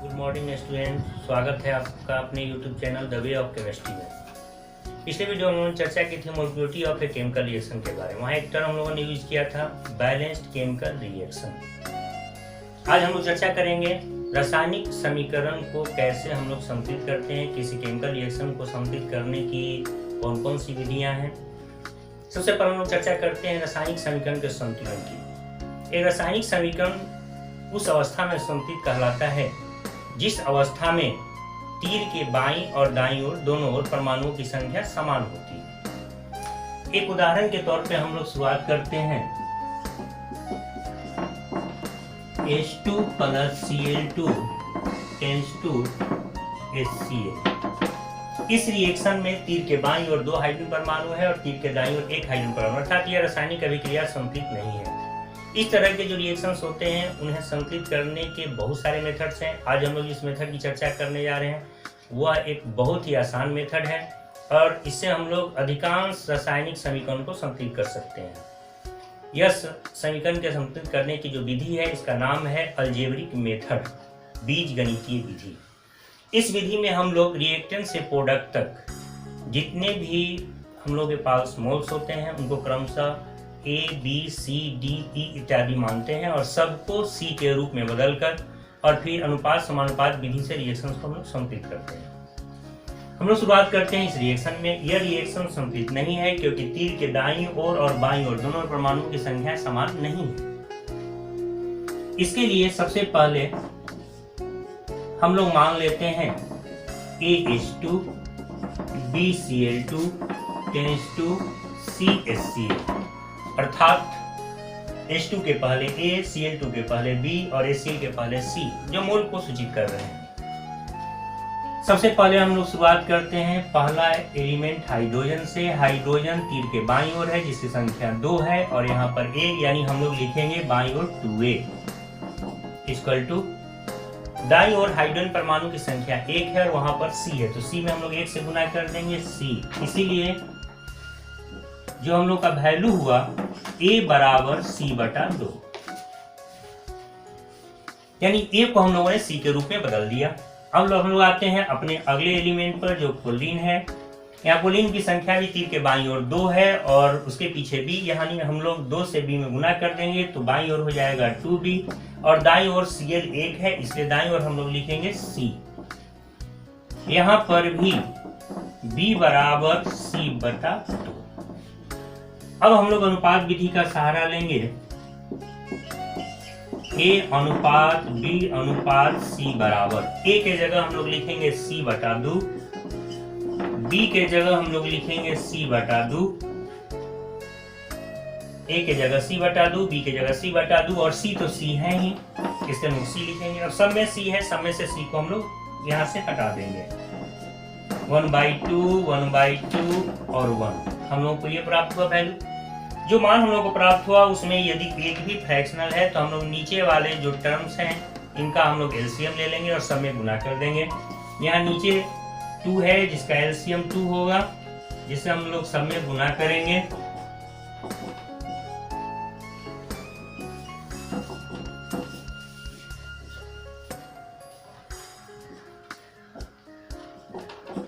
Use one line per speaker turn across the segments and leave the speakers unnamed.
Good morning student, स्वागत है आपका अपने YouTube channel the way of chemistry में। पिछले वीडियो में हम लोगों ने चर्चा की थी molecularity of a chemical reaction के बारे में। वहाँ एक टर्म हम लोगों ने यूज किया था बैलेंस्ड केमिकल रिएक्शन। आज हम लोग चर्चा करेंगे रासायनिक समीकरण को कैसे हम लोग संतुलित करते हैं, किसी केमिकल रिएक्शन को संतुलित करने की कौन कौन सी विधियाँ हैं। सबसे पहले हम लोग चर्चा करते हैं रासायनिक समीकरण के संतुलन की। एक रासायनिक समीकरण उस अवस्था में संतुलित कहलाता है जिस अवस्था में तीर के बाईं और दाईं ओर दोनों ओर परमाणुओं की संख्या समान होती है। एक उदाहरण के तौर पे हम लोग शुरुआत करते हैं। H2 + Cl2 tends to HCl। इस रिएक्शन में तीर के बाईं ओर 2 हाइड्रोजन परमाणु है और तीर के दाईं ओर 1 हाइड्रोजन परमाणु, अर्थात यह रासायनिक अभिक्रिया संतुलित नहीं है। इस तरह के जो रिएक्शंस होते हैं उन्हें संतुलित करने के बहुत सारे मेथड्स हैं। आज हम लोग इस मेथड की चर्चा करने जा रहे हैं। वह एक बहुत ही आसान मेथड है और इससे हम लोग अधिकांश रासायनिक समीकरण को संतुलित कर सकते हैं। यह समीकरण के संतुलित करने की जो विधि है इसका नाम है अलजेब्रिक मेथड, बीजगणितीय विधि। इस विधि में हम लोग रिएक्टेंट से प्रोडक्ट तक जितने भी हम लोग के पास मोल्स होते हैं उनको क्रमशः A, B, C, D, E इत्यादि मानते हैं और सबको C के रूप में बदलकर और फिर अनुपात समानुपात विधि से रिएक्शन को हम लोग संतुलित करते हैं। हम लोग शुरुआत करते हैं इस रिएक्शन में। यह रिएक्शन संतुलित नहीं है क्योंकि तीर के दाईं ओर और बाईं ओर दोनों परमाणुओं की संख्या समान नहीं है। इसके लिए सबसे पहले हम लोग मान लेते हैं AH2 BCl2 tends to CHCl, अर्थात H2 के पहले A, Cl2 के पहले B और HCl के पहले C, जो मोल को सूचित कर रहे हैं। सबसे पहले हम लोग शुरुआत करते हैं पहला एलिमेंट हाइड्रोजन से। हाइड्रोजन तीर के बाईं ओर है जिसकी संख्या 2 है और यहाँ पर 1, यानी हम लोग लिखेंगे बाईं ओर 2A इक्वल टू दाईं ओर हाइड्रोजन परमाणु की संख्या 1 है और वहां पर C है, तो C में हम लोग 1 से गुना कर देंगे C। इसीलिए जो हम लोग का वैल्यू हुआ A बराबर C/2, यानी A को हम लोगों ने C के रूप में बदल दिया। अब हम लोग आते हैं अपने अगले एलिमेंट पर जो कोलिन है। यहाँ कोलिन की संख्या भी तीर के बाईं ओर 2 है और उसके पीछे B, यानी हम लोग 2 से B में गुना कर देंगे तो बाईं ओर हो जाएगा 2B और दाईं ओर Cl 1 है, इसलिए दाईं ओर हम लोग लिखेंगे C। यहाँ पर भी B बराबर C/2। अब हम लोग अनुपात विधि का सहारा लेंगे। A अनुपात B अनुपात C बराबर A के जगह हम लोग लिखेंगे C/2, B के जगह हम लोग लिखेंगे C/2, A के जगह C/2, B के जगह C/2 और C तो C है ही, इसलिए हम लोग C लिखेंगे। अब सब में C है, सब में से C को हम लोग यहाँ से हटा देंगे। 1/2 1/2 और 1 हम लोग को ये प्राप्त हुआ वैल्यू। जो मान हम लोग को प्राप्त हुआ उसमें यदि एक भी फ्रैक्शनल है तो हम लोग नीचे वाले जो टर्म्स हैं इनका हम लोग एलसीएम ले लेंगे और सब में गुना कर देंगे। यहाँ नीचे 2 है जिसका एलसीएम 2 होगा, जिसे हम लोग सब में गुना करेंगे।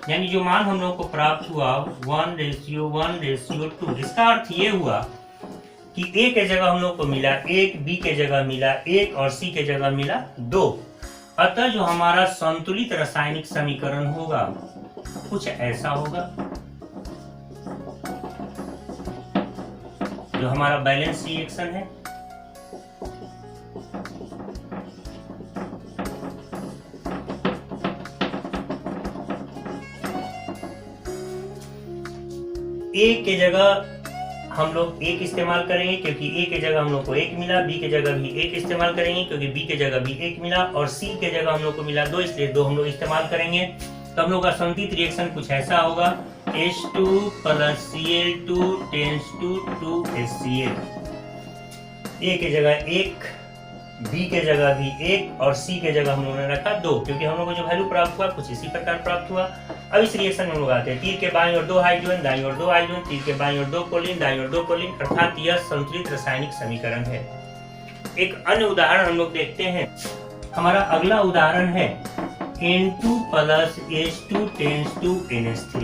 यानी जो मान हम लोग को प्राप्त हुआ 1:1:2, इसका अर्थ ये हुआ कि A के जगह हम लोग को मिला 1, B के जगह मिला 1 और C के जगह मिला 2। अतः जो हमारा संतुलित रासायनिक समीकरण होगा कुछ ऐसा होगा। जो हमारा बैलेंस रिएक्शन है A के जगह हम लोग 1 इस्तेमाल करेंगे क्योंकि A के जगह हम लोग को 1 मिला, B के जगह भी 1 इस्तेमाल करेंगे क्योंकि B के जगह भी 1 मिला और C के जगह हम लोग को मिला 2, इसलिए 2 हम लोग इस्तेमाल करेंगे। तो हम लोग का संतुलित रिएक्शन कुछ ऐसा होगा H2 + Cl2 tends to 2HCl। A के जगह 1, B के जगह भी 1 और C के जगह हम लोगों ने रखा 2, क्योंकि हम लोग को जो वैल्यू प्राप्त हुआ कुछ इसी प्रकार प्राप्त हुआ। अब इस रिएक्शन में हम लोग आते हैं तीर के बाईं ओर 2 हाइड्रोजन, दाईं ओर 2 हाइड्रोजन, तीर के बाईं ओर 2 कोलिन, दाईं ओर 2 कोलिन, अर्थात यह संतुलित रासायनिक समीकरण है। एक अन्य उदाहरण हम लोग देखते हैं। हमारा अगला उदाहरण है N2 plus H2 tends to NH3।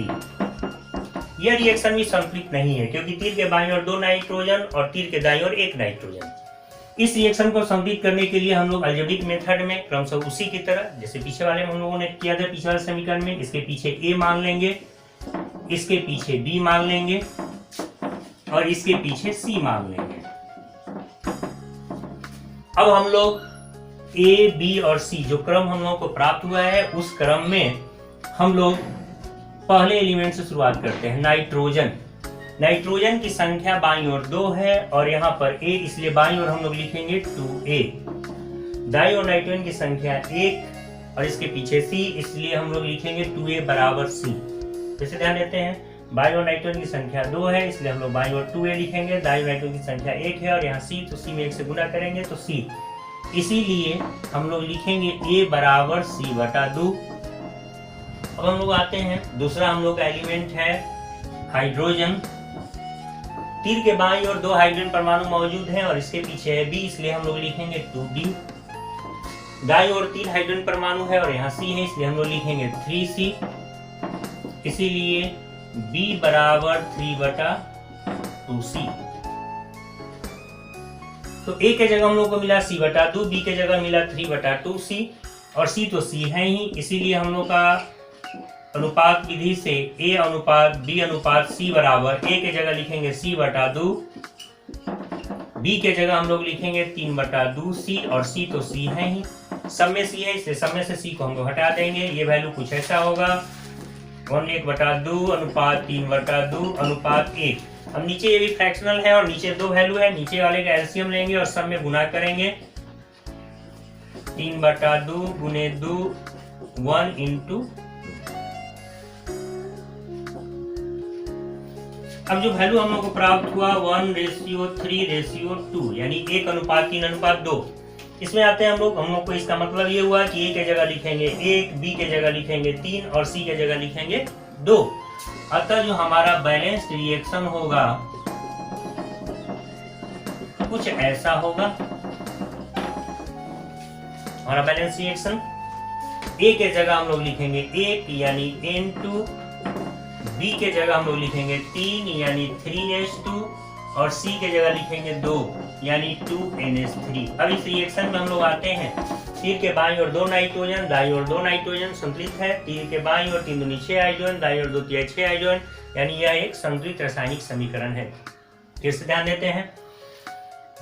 यह रिएक्शन भी संतुलित नहीं है क्योंकि तीर के बाईं ओर 2 नाइट्रोजन और तीर के दाईं ओर 1 नाइट्रोजन। इस रिएक्शन को संतुलित करने के लिए हम लोग अलजेब्रिक मेथड में क्रमशः उसी की तरह जैसे पीछे वाले में हम लोगों ने किया था, पिछले वाले समीकरण में इसके पीछे A मान लेंगे, इसके पीछे B मान लेंगे और इसके पीछे C मान लेंगे। अब हम लोग A, B और C जो क्रम हम लोगों को प्राप्त हुआ है उस क्रम में हम लोग पहले एलिमेंट से शुरुआत करते हैं। नाइट्रोजन की संख्या बाईं ओर 2 है और यहाँ पर A, इसलिए बाईं ओर हम लोग लिखेंगे 2A। दाईं ओर नाइट्रोजन की संख्या 1 और इसके पीछे C, इसलिए हम लोग लिखेंगे 2A बराबर C। जैसे ध्यान देते हैं, बाईं ओर नाइट्रोजन की संख्या 2 है इसलिए हम लोग बाईं ओर 2A लिखेंगे, दाईं ओर नाइट्रोजन की संख्या 1 है और यहाँ C, तो C में 1 से गुना करेंगे तो C, इसीलिए हम लोग लिखेंगे A बराबर C बटा 2। अब हम लोग आते हैं, दूसरा हम लोग का एलिमेंट है हाइड्रोजन। तीर के बाईं ओर 2 हाइड्रोजन परमाणु मौजूद हैं और इसके पीछे है B, इसलिए हम लोग लिखेंगे 2B। दाईं ओर 3 हाइड्रोजन परमाणु है और यहाँ C है इसलिए हम लोग लिखेंगे 3C, इसीलिए B बराबर 3 बटा 2C। तो A के जगह हम लोग को मिला C बटा 2, B के जगह मिला 3 बटा 2C और C तो C है ही, इसीलिए हम लोग का अनुपात विधि से A अनुपात B अनुपात C बराबर A के जगह लिखेंगे C बटा 2, B के जगह हम लोग लिखेंगे 3 बटा 2C और C तो C है ही, सब में C है इसलिए सब में से C को हम लोग हटा देंगे। ये वैल्यू कुछ ऐसा होगा 1 बटा 2 अनुपात 3 बटा 2 अनुपात 1। अब नीचे ये भी फ्रैक्शनल है और नीचे 2 वैल्यू है, नीचे वाले का एलसीएम लेंगे और सब में गुना करेंगे। 3 बटा 2 गुने 2 1 इंटू। अब जो वैल्यू हम लोग को प्राप्त हुआ 1:3:2 यानी 1 अनुपात 3 अनुपात 2। इसमें आते हैं हम लोग को इसका मतलब ये हुआ कि A के जगह लिखेंगे 1, B के जगह लिखेंगे 3 और C के जगह लिखेंगे 2। अतः जो हमारा बैलेंस्ड रिएक्शन होगा कुछ ऐसा होगा। हमारा बैलेंस रिएक्शन A के जगह हम लोग लिखेंगे 1 यानी N2, B के जगह हम लोग लिखेंगे 3 यानी 3H2 और C के जगह लिखेंगे 2 यानी 2NH3। अब इस रिएक्शन में हम लोग आते हैं, तीर के बाईं ओर 2 नाइट्रोजन, दाईं ओर 2 नाइट्रोजन संतुलित है। तीर के बाईं ओर 3 दूनी 6 हाइड्रोजन, दाईं ओर 2 तिहाई 6 हाइड्रोजन, यानी यह एक संतुलित रासायनिक समीकरण है। फिर से ध्यान देते हैं,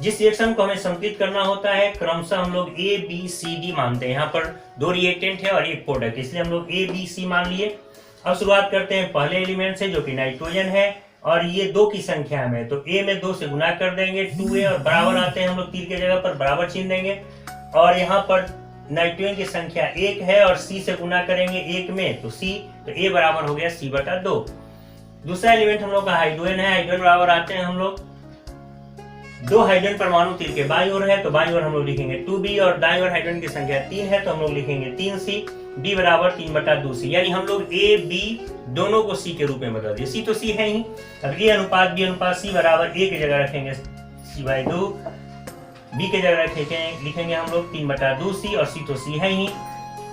जिस रिएक्शन को हमें संतुलित करना होता है क्रमशः हम लोग A, B, C, D मानते हैं। यहाँ पर 2 रिएक्टेंट है और 1 प्रोडक्ट, इसलिए हम लोग A, B, C मान लिए। अब शुरुआत करते हैं पहले एलिमेंट से जो कि नाइट्रोजन है और ये 2 की संख्या में, तो A में 2 से गुना कर देंगे 2A और बराबर आते हैं हम लोग तीर के जगह पर बराबर चिन्ह देंगे और यहाँ पर नाइट्रोजन की संख्या 1 है और C से गुना करेंगे 1 में तो C, तो A बराबर हो गया C बटा 2। दूसरा एलिमेंट हम लोग का हाइड्रोजन है। हाइड्रोजन बराबर आते हैं हम लोग 2 हाइड्रोजन परमाणु तीर के बाईं ओर है तो बाईं ओर हम लोग लिखेंगे 2B और दाईं ओर हाइड्रोजन की संख्या 3 है तो हम लोग लिखेंगे 3C। B बराबर 3 बटा 2C, यानी हम लोग A, B दोनों को C के रूप में बदल दिए। C तो C है ही। अब A अनुपात B अनुपात C बराबर A के जगह रखेंगे C/2, B के जगह लिखेंगे हम लोग 3 बटा 2C और C तो C है ही।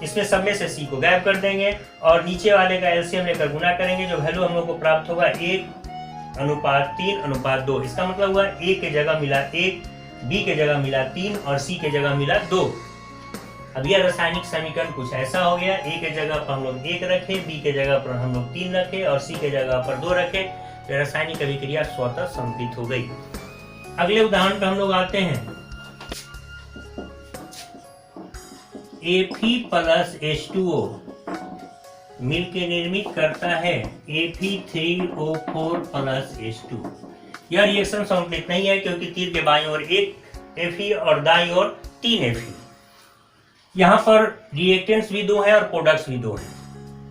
इसमें सब में से C को गायब कर देंगे और नीचे वाले का एलसीएम लेकर गुना करेंगे। जो वैल्यू हम लोग को प्राप्त होगा 1 अनुपात 3 अनुपात 2। इसका मतलब हुआ A के जगह मिला 1, B के जगह मिला 3 और C के जगह मिला 2। अब यह रासायनिक समीकरण कुछ ऐसा हो गया, A के जगह पर हम लोग 1 रखे, B के जगह पर हम लोग 3 रखे और C के जगह पर 2 रखे, तो रासायनिक अभिक्रिया स्वतः संतुलित हो गई। अगले उदाहरण पर हम लोग आते हैं, Fe प्लस H2O मिलकर निर्मित करता है Fe3O4 प्लस H2। यह रिएक्शन संतुलित नहीं है क्योंकि तीर के बाईं ओर 1 Fe और दाईं ओर 3 Fe। यहाँ पर रिएक्टेंट्स भी 2 है और प्रोडक्ट्स भी 2 है।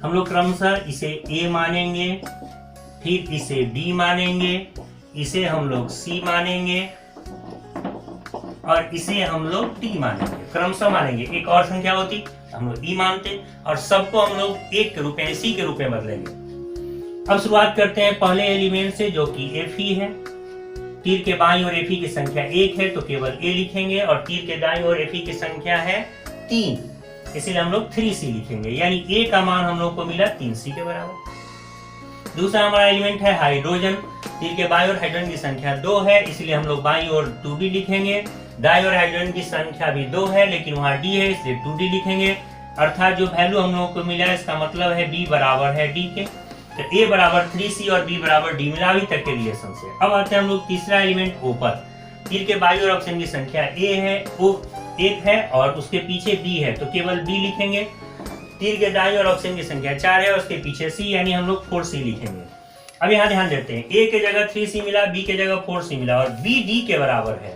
हम लोग क्रमशः इसे A मानेंगे, फिर इसे B मानेंगे, इसे हम लोग C मानेंगे और इसे हम लोग D मानेंगे, क्रमशः मानेंगे। एक और संख्या होती हम लोग E मानते और सबको हम लोग एक के रूप में C के रूप में बदलेंगे। अब शुरुआत करते हैं पहले एलिमेंट से जो कि Fe है। तीर के बाईं ओर Fe की संख्या 1 है तो केवल A लिखेंगे और तीर के दाईं ओर Fe की संख्या है 3, इसलिए हम लोग 3C लिखेंगे, यानी A का मान हम लोग को मिला 3C के बराबर। दूसरा हमारा एलिमेंट है हाइड्रोजन। तीर के बाईं ओर हाइड्रोजन की संख्या 2 है, इसलिए हम लोग बाईं ओर 2D लिखेंगे। दाईं ओर हाइड्रोजन की संख्या भी 2 है, लेकिन वहां D है, इसलिए 2D लिखेंगे। अर्थात जो वैल्यू हम लोगों को मिला है, इसका मतलब है B बराबर है D के। तो A बराबर 3C और B बराबर D मिला अभी तक के रिलेशन से। अब आते हैं हम लोग तीसरा एलिमेंट O पर। तीर के बाईं ओर ऑक्सीजन की संख्या A है, O 1 है और उसके पीछे B है, तो केवल B लिखेंगे। तीर के दाईं ओर ऑक्सीजन की संख्या 4 है, उसके पीछे C, यानी हम लोग 4C लिखेंगे। अब यहाँ ध्यान देते हैं, A के जगह 3C मिला, B के जगह 4C मिला और B D के बराबर है,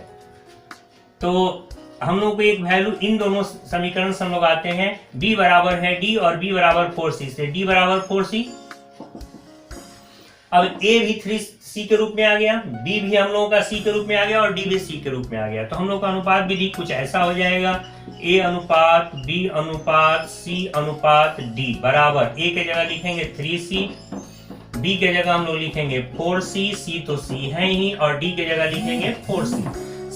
तो हम लोग को एक वैल्यू इन दोनों समीकरण से हम लोग आते हैं, B बराबर है D और B बराबर 4C, से D बराबर 4C। अब A भी 3C के रूप में आ गया, B भी हम लोगों का C के रूप में आ गया और D भी C के रूप में आ गया, तो हम लोग का अनुपात विधि कुछ ऐसा हो जाएगा, A अनुपात B अनुपात C अनुपात D बराबर A के जगह लिखेंगे 3C, B के जगह हम लोग लिखेंगे 4C, C तो C है ही, और D के जगह लिखेंगे 4C।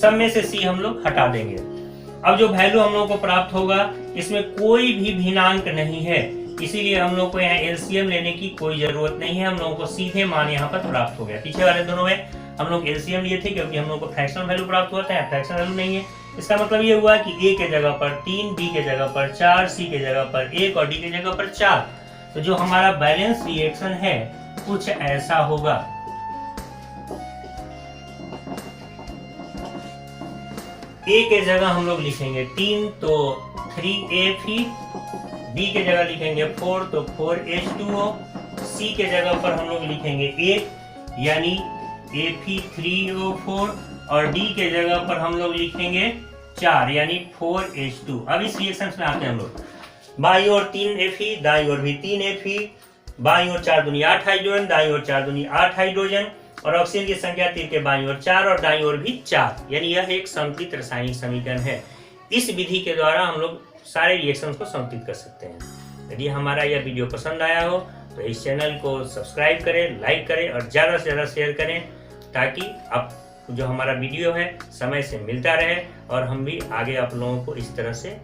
सब में से C हम लोग हटा देंगे। अब जो वैल्यू हम लोग को प्राप्त होगा, इसमें कोई भी भिन्नांक नहीं है, इसीलिए हम लोग को यहाँ एलसीएम लेने की कोई जरूरत नहीं है, हम लोगों को सीधे मान यहाँ पर प्राप्त हो गया। पीछे वाले दोनों में हम लोग एलसीएम लिए थे, क्योंकि हम लोग को फ्रैक्शनल वैल्यू प्राप्त होता है, फ्रैक्शनल वैल्यू नहीं है। इसका मतलब ये हुआ कि A के जगह पर 3, B के जगह पर 4, C के जगह पर 1 और D के जगह पर 4। तो जो हमारा बैलेंस रिएक्शन है कुछ ऐसा होगा। A के जगह हम लोग लिखेंगे 3, तो 3A, B के जगह लिखेंगे 4, तो 4H2O, C के जगह पर हम लोग लिखेंगे 1, यानी Fe3O4, और D के जगह पर हम लोग लिखेंगे 4, यानी 4H2। अब इस रिएक्शन में आते हैं हम लोग, बाईं ओर 3Fe, दाईं ओर भी 3Fe, बाईं ओर 4 दूनी 8 हाइड्रोजन, दाईं ओर 4 दूनी 8 हाइड्रोजन, और ऑक्सीजन की संख्या तीर के बाईं ओर 4 और दाईं ओर भी 4, यानी यह एक संतुलित रासायनिक समीकरण है। इस विधि के द्वारा हम लोग सारे रिएक्शंस को संतुलित कर सकते हैं। यदि हमारा यह वीडियो पसंद आया हो तो इस चैनल को सब्सक्राइब करें, लाइक करें और ज़्यादा से ज़्यादा शेयर करें, ताकि आप जो हमारा वीडियो है समय से मिलता रहे और हम भी आगे आप लोगों को इस तरह से